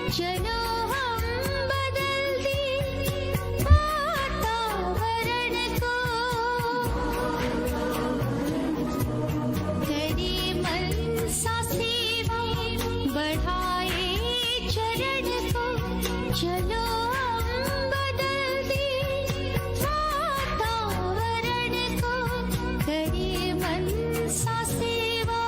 चलो हम बदल दें वातावरण को, करें मन सा सेवा, बढ़ाए चरण को। चलो हम बदल दें वातावरण को, करें मन सा सेवा।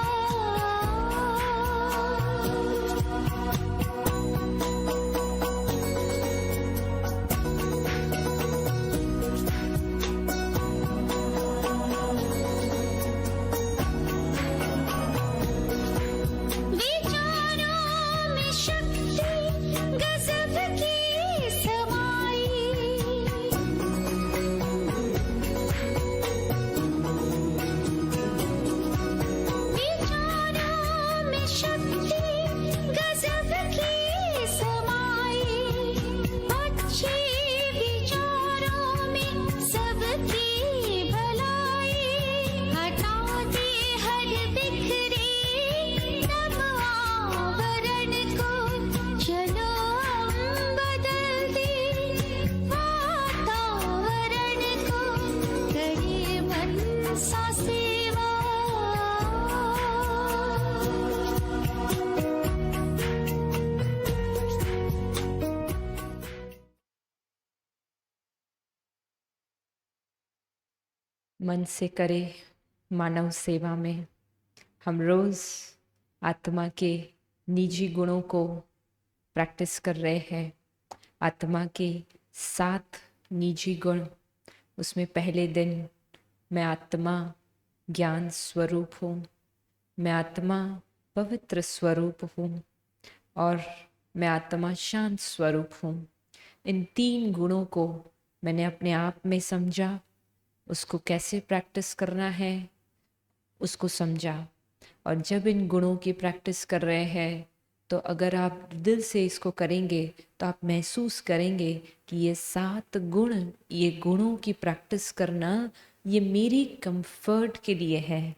विचारों में शक्ति गजब की समाई, विचारों में शक्ति गजब की समाई। अच्छे विचारों में सबकी भलाई, हटा दे हर बिखरे तम आवरण को। चलो हम बदल दें वातावरण को, करें मन सा सेवा। मन से करे मानव सेवा में हम रोज़ आत्मा के निजी गुणों को प्रैक्टिस कर रहे हैं। आत्मा के 7 निजी गुण, उसमें पहले दिन मैं आत्मा ज्ञान स्वरूप हूँ, मैं आत्मा पवित्र स्वरूप हूँ और मैं आत्मा शांत स्वरूप हूँ। इन 3 गुणों को मैंने अपने आप में समझा, उसको कैसे प्रैक्टिस करना है उसको समझा। और जब इन गुणों की प्रैक्टिस कर रहे हैं तो अगर आप दिल से इसको करेंगे तो आप महसूस करेंगे कि ये 7 गुण, ये गुणों की प्रैक्टिस करना ये मेरी कंफर्ट के लिए है।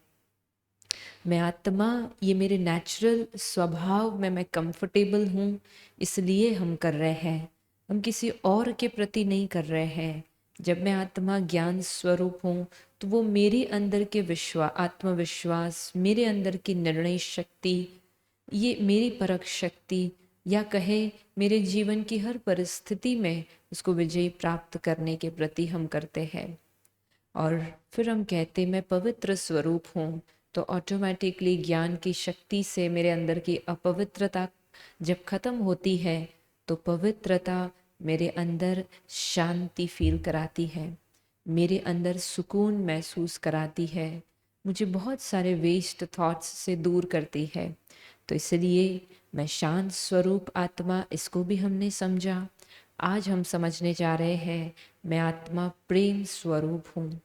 मैं आत्मा, ये मेरे नेचुरल स्वभाव में मैं कंफर्टेबल हूँ, इसलिए हम कर रहे हैं। हम किसी और के प्रति नहीं कर रहे हैं। जब मैं आत्मा ज्ञान स्वरूप हूँ तो वो मेरे अंदर के आत्मविश्वास, मेरे अंदर की निर्णय शक्ति, ये मेरी परख शक्ति, या कहे मेरे जीवन की हर परिस्थिति में उसको विजय प्राप्त करने के प्रति हम करते हैं। और फिर हम कहते मैं पवित्र स्वरूप हूँ, तो ऑटोमेटिकली ज्ञान की शक्ति से मेरे अंदर की अपवित्रता जब खत्म होती है तो पवित्रता मेरे अंदर शांति फील कराती है, मेरे अंदर सुकून महसूस कराती है, मुझे बहुत सारे वेस्ट थॉट्स से दूर करती है। तो इसलिए मैं शांत स्वरूप आत्मा, इसको भी हमने समझा। आज हम समझने जा रहे हैं मैं आत्मा प्रेम स्वरूप हूँ।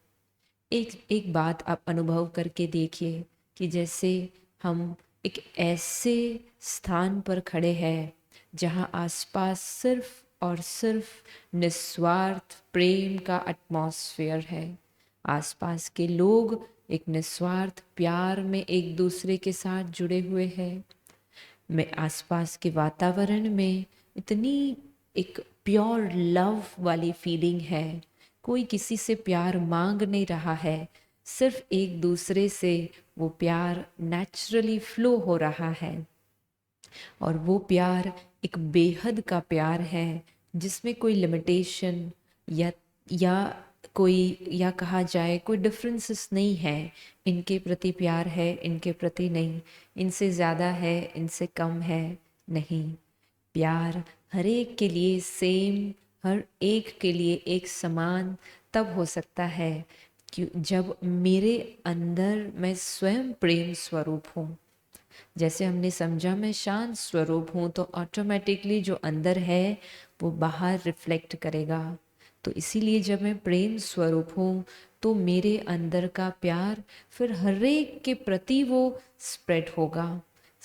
एक बात आप अनुभव करके देखिए कि जैसे हम एक ऐसे स्थान पर खड़े हैं जहाँ आसपास सिर्फ और सिर्फ निस्वार्थ प्रेम का एटमॉस्फेयर है। आसपास के लोग एक निस्वार्थ प्यार में एक दूसरे के साथ जुड़े हुए हैं। मैं आसपास के वातावरण में इतनी एक प्योर लव वाली फीलिंग है, कोई किसी से प्यार मांग नहीं रहा है, सिर्फ एक दूसरे से वो प्यार नेचुरली फ्लो हो रहा है। और वो प्यार एक बेहद का प्यार है जिसमें कोई लिमिटेशन या कोई, या कहा जाए कोई डिफरेंसेस नहीं है। इनके प्रति प्यार है, इनके प्रति नहीं, इनसे ज़्यादा है, इनसे कम है, नहीं। प्यार हर एक के लिए सेम, हर एक के लिए एक समान तब हो सकता है कि जब मेरे अंदर मैं स्वयं प्रेम स्वरूप हूँ। जैसे हमने समझा मैं शांत स्वरूप हूँ तो ऑटोमेटिकली जो अंदर है वो बाहर रिफ्लेक्ट करेगा। तो इसीलिए जब मैं प्रेम स्वरूप हूँ तो मेरे अंदर का प्यार फिर हर एक के प्रति वो स्प्रेड होगा।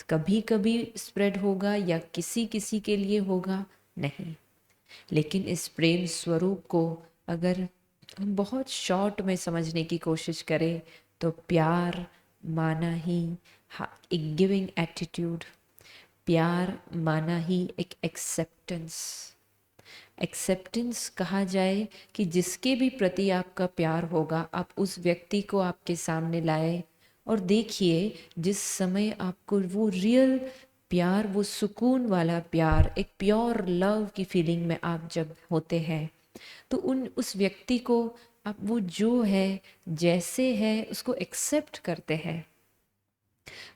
कभी कभी स्प्रेड होगा या किसी किसी के लिए होगा, नहीं। लेकिन इस प्रेम स्वरूप को अगर हम बहुत शॉर्ट में समझने की कोशिश करें तो प्यार माना ही एक गिविंग एटीट्यूड। प्यार माना ही एक एक्सेप्टेंस। एक्सेप्टेंस कहा जाए कि जिसके भी प्रति आपका प्यार होगा, आप उस व्यक्ति को आपके सामने लाए और देखिए, जिस समय आपको वो रियल प्यार, वो सुकून वाला प्यार, एक प्योर लव की फीलिंग में आप जब होते हैं, तो उस व्यक्ति को आप वो जो है, जैसे है, उसको एक्सेप्ट करते हैं।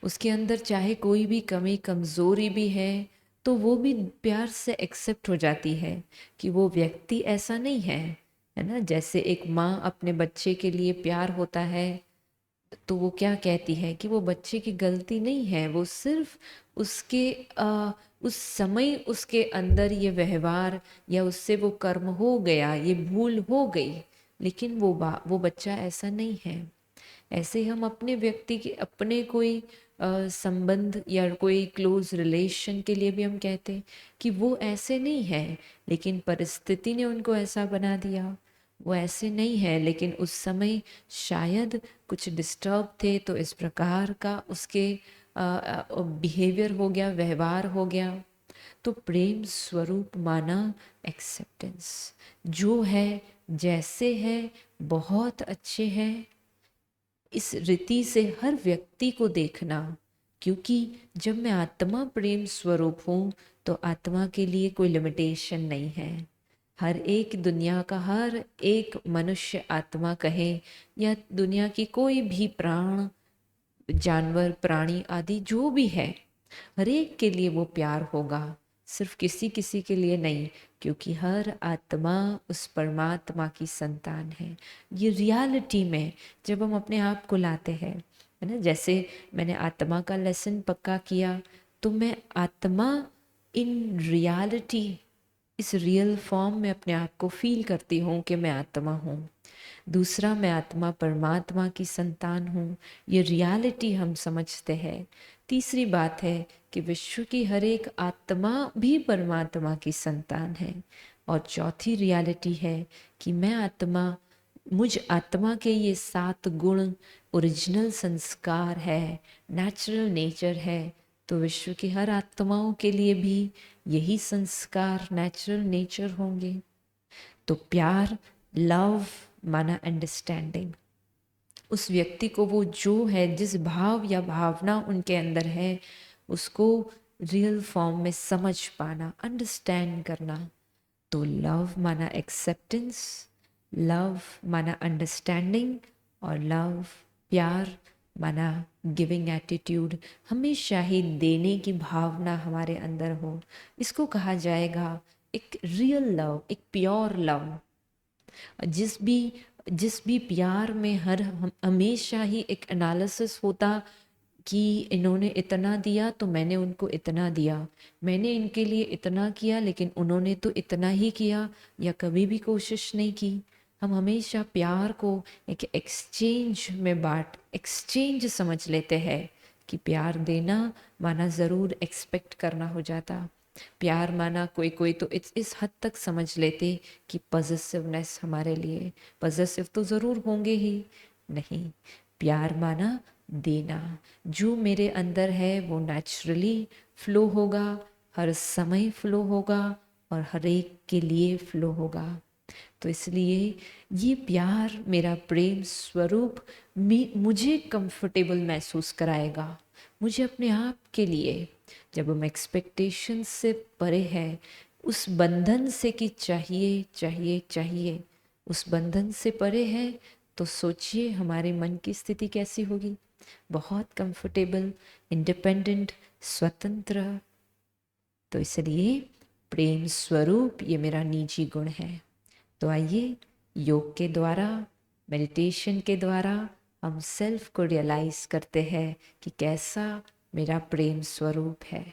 उसके अंदर चाहे कोई भी कमी कमज़ोरी भी है, तो वो भी प्यार से एक्सेप्ट हो जाती है कि वो व्यक्ति ऐसा नहीं है ना। जैसे एक माँ अपने बच्चे के लिए प्यार होता है, तो वो क्या कहती है कि वो बच्चे की गलती नहीं है, वो सिर्फ उसके उस समय उसके अंदर ये व्यवहार या उससे वो कर्म हो गया, ये भूल हो गई, लेकिन वो बच्चा ऐसा नहीं है। ऐसे हम अपने व्यक्ति के, अपने कोई संबंध या कोई क्लोज रिलेशन के लिए भी हम कहते हैं कि वो ऐसे नहीं है, लेकिन परिस्थिति ने उनको ऐसा बना दिया। वो ऐसे नहीं है, लेकिन उस समय शायद कुछ डिस्टर्ब थे, तो इस प्रकार का उसके बिहेवियर हो गया, व्यवहार हो गया। तो प्रेम स्वरूप माना एक्सेप्टेंस, जो है जैसे है, बहुत अच्छे हैं, इस रीति से हर व्यक्ति को देखना। क्योंकि जब मैं आत्मा प्रेम स्वरूप हूँ, तो आत्मा के लिए कोई लिमिटेशन नहीं है। हर एक दुनिया का हर एक मनुष्य आत्मा कहे, या दुनिया की कोई भी प्राण, जानवर, प्राणी आदि जो भी है, हर एक के लिए वो प्यार होगा, सिर्फ किसी किसी के लिए नहीं। क्योंकि हर आत्मा उस परमात्मा की संतान है। ये रियलिटी में जब हम अपने आप को लाते हैं, है ना, जैसे मैंने आत्मा का लेसन पक्का किया, तो मैं आत्मा इन रियलिटी, इस रियल फॉर्म में अपने आप को फील करती हूँ कि मैं आत्मा हूँ। दूसरा, मैं आत्मा परमात्मा की संतान हूँ, ये रियलिटी हम समझते हैं। तीसरी बात है कि विश्व की हर एक आत्मा भी परमात्मा की संतान है। और चौथी रियलिटी है कि मैं आत्मा, मुझ आत्मा के ये 7 गुण ओरिजिनल संस्कार है, नेचुरल नेचर है। तो विश्व की हर आत्माओं के लिए भी यही संस्कार, नेचुरल नेचर होंगे। तो प्यार, लव माना अंडरस्टैंडिंग, उस व्यक्ति को वो जो है, जिस भाव या भावना उनके अंदर है, उसको रियल फॉर्म में समझ पाना, अंडरस्टैंड करना। तो लव माना एक्सेप्टेंस, लव माना अंडरस्टैंडिंग, और लव, प्यार माना गिविंग एटीट्यूड। हमेशा ही देने की भावना हमारे अंदर हो, इसको कहा जाएगा एक रियल लव, एक प्योर लव। जिस भी प्यार में हमेशा ही एक एनालिसिस होता कि इन्होंने इतना दिया तो मैंने उनको इतना दिया, मैंने इनके लिए इतना किया लेकिन उन्होंने तो इतना ही किया, या कभी भी कोशिश नहीं की। हम हमेशा प्यार को एक एक्सचेंज समझ लेते हैं कि प्यार देना माना ज़रूर एक्सपेक्ट करना हो जाता। प्यार माना कोई कोई तो इस हद तक समझ लेते कि पॉजिटिवनेस, हमारे लिए पॉजिटिव तो ज़रूर होंगे ही। नहीं, प्यार माना देना, जो मेरे अंदर है वो नेचुरली फ्लो होगा, हर समय फ्लो होगा, और हर एक के लिए फ्लो होगा। तो इसलिए ये प्यार, मेरा प्रेम स्वरूप मुझे कंफर्टेबल महसूस कराएगा, मुझे अपने आप के लिए। जब हम एक्सपेक्टेशन से परे है, उस बंधन से कि चाहिए चाहिए चाहिए, उस बंधन से परे है, तो सोचिए हमारे मन की स्थिति कैसी होगी। बहुत कंफर्टेबल, इंडिपेंडेंट, स्वतंत्र। तो इसलिए प्रेम स्वरूप ये मेरा निजी गुण है। तो आइए, योग के द्वारा, मेडिटेशन के द्वारा हम सेल्फ को रियलाइज करते हैं कि कैसा मेरा प्रेम स्वरूप है।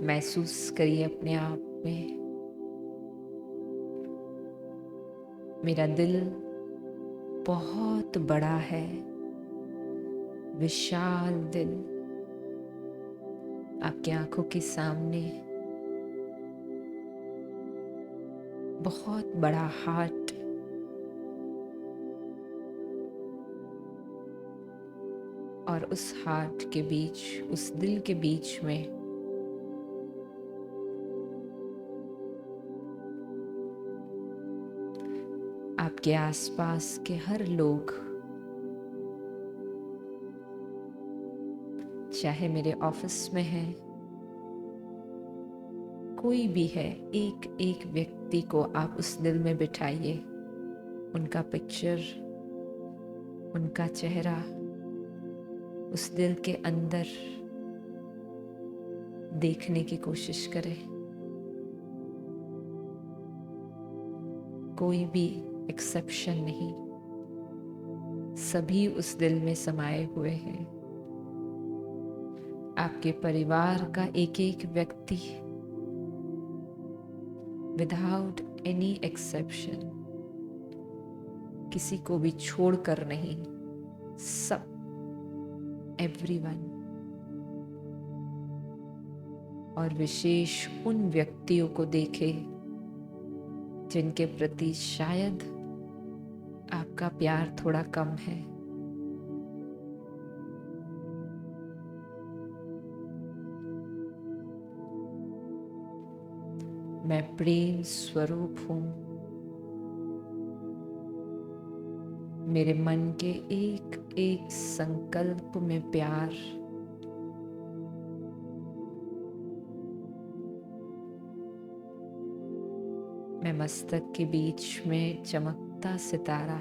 महसूस करिए अपने आप में, मेरा दिल बहुत बड़ा है, विशाल दिल आपकी आंखों के सामने, बहुत बड़ा हार्ट, और उस हार्ट के बीच, उस दिल के बीच में आपके आसपास के हर लोग, चाहे मेरे ऑफिस में है, कोई भी है, एक एक व्यक्ति को आप उस दिल में बिठाइए। उनका पिक्चर, उनका चेहरा उस दिल के अंदर देखने की कोशिश करें। कोई भी एक्सेप्शन नहीं, सभी उस दिल में समाये हुए हैं। आपके परिवार का एक एक व्यक्ति, विदाउट एनी एक्सेप्शन, किसी को भी छोड़कर नहीं, सब, एवरीवन। और विशेष उन व्यक्तियों को देखे जिनके प्रति शायद आपका प्यार थोड़ा कम है। मैं प्रेम स्वरूप हूं। मेरे मन के एक एक संकल्प में प्यार, मैं मस्तक के बीच में चमकता सितारा,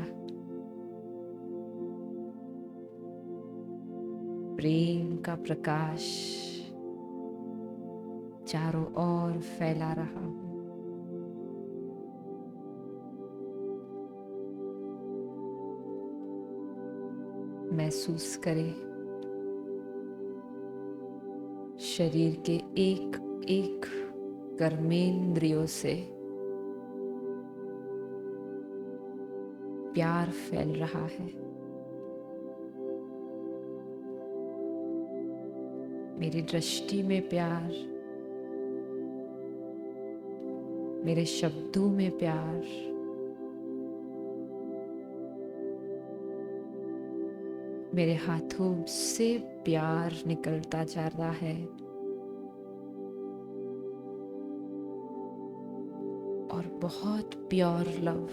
प्रेम का प्रकाश चारों ओर फैला रहा हूं। महसूस करें शरीर के एक एक कर्मेंद्रियों से प्यार फैल रहा है। मेरी दृष्टि में प्यार, मेरे शब्दों में प्यार, मेरे हाथों से प्यार निकलता जा रहा है और बहुत प्योर लव।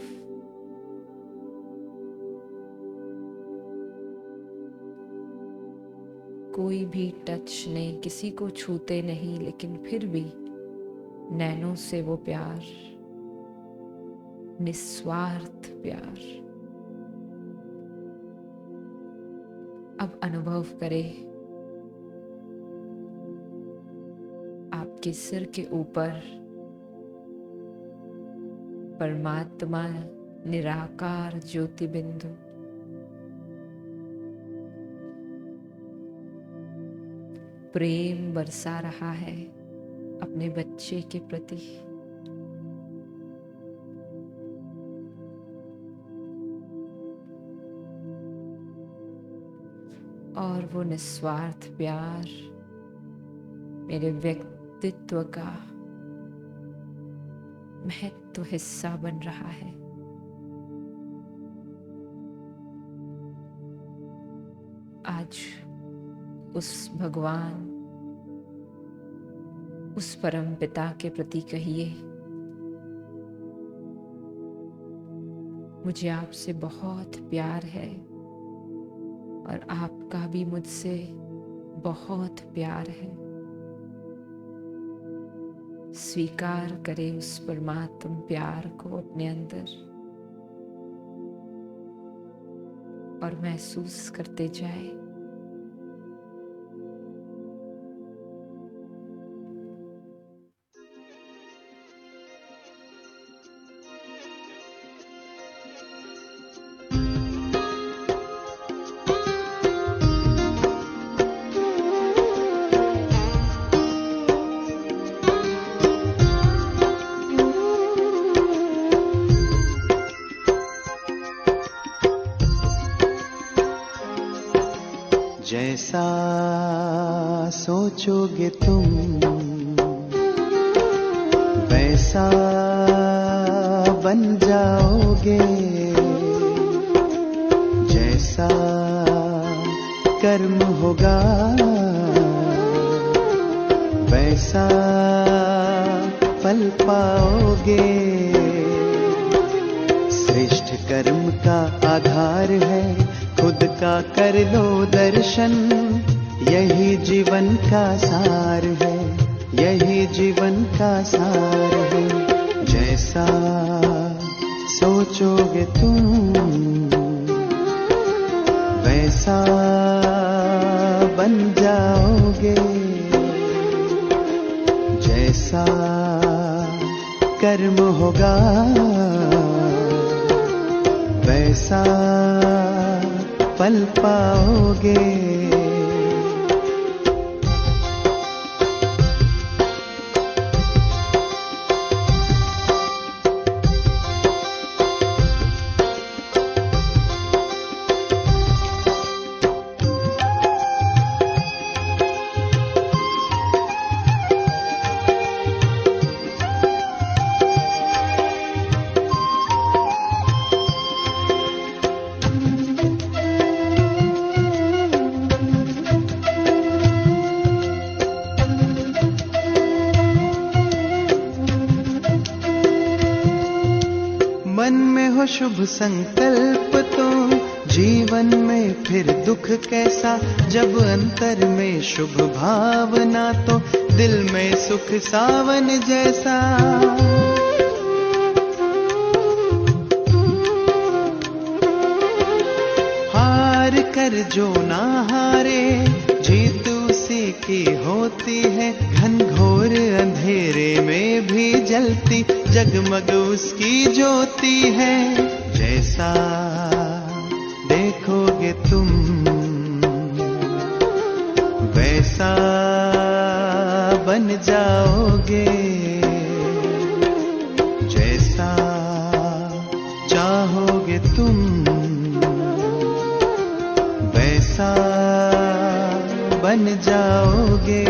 कोई भी टच नहीं, किसी को छूते नहीं, लेकिन फिर भी नैनों से वो प्यार, निस्वार्थ प्यार। अब अनुभव करें आपके सिर के ऊपर परमात्मा निराकार ज्योति बिंदु प्रेम बरसा रहा है अपने बच्चे के प्रति। और वो निस्वार्थ प्यार मेरे व्यक्तित्व का महत्व हिस्सा बन रहा है। आज उस भगवान, उस परम पिता के प्रति कहिए, मुझे आपसे बहुत प्यार है और आपका भी मुझसे बहुत प्यार है। स्वीकार करें उस परमात्म प्यार को अपने अंदर और महसूस करते जाए। जैसा सोचोगे तुम वैसा बन जाओगे, जैसा कर्म होगा वैसा फल पाओगे। श्रेष्ठ कर्म का आधार है खुद का कर लो दर्शन, यही जीवन का सार है, यही जीवन का सार है। जैसा सोचोगे तुम वैसा बन जाओगे, जैसा कर्म होगा वैसा फल पाओगे। मन में हो शुभ संकल्प तो जीवन में फिर दुख कैसा, जब अंतर में शुभ भावना तो दिल में सुख सावन जैसा। हार कर जो ना हारे जीत उसी की होती है, घनघोर अंधेरे में भी जलती जगमग उसकी ज्योति है। जैसा देखोगे तुम वैसा बन जाओगे, जैसा चाहोगे तुम वैसा बन जाओगे।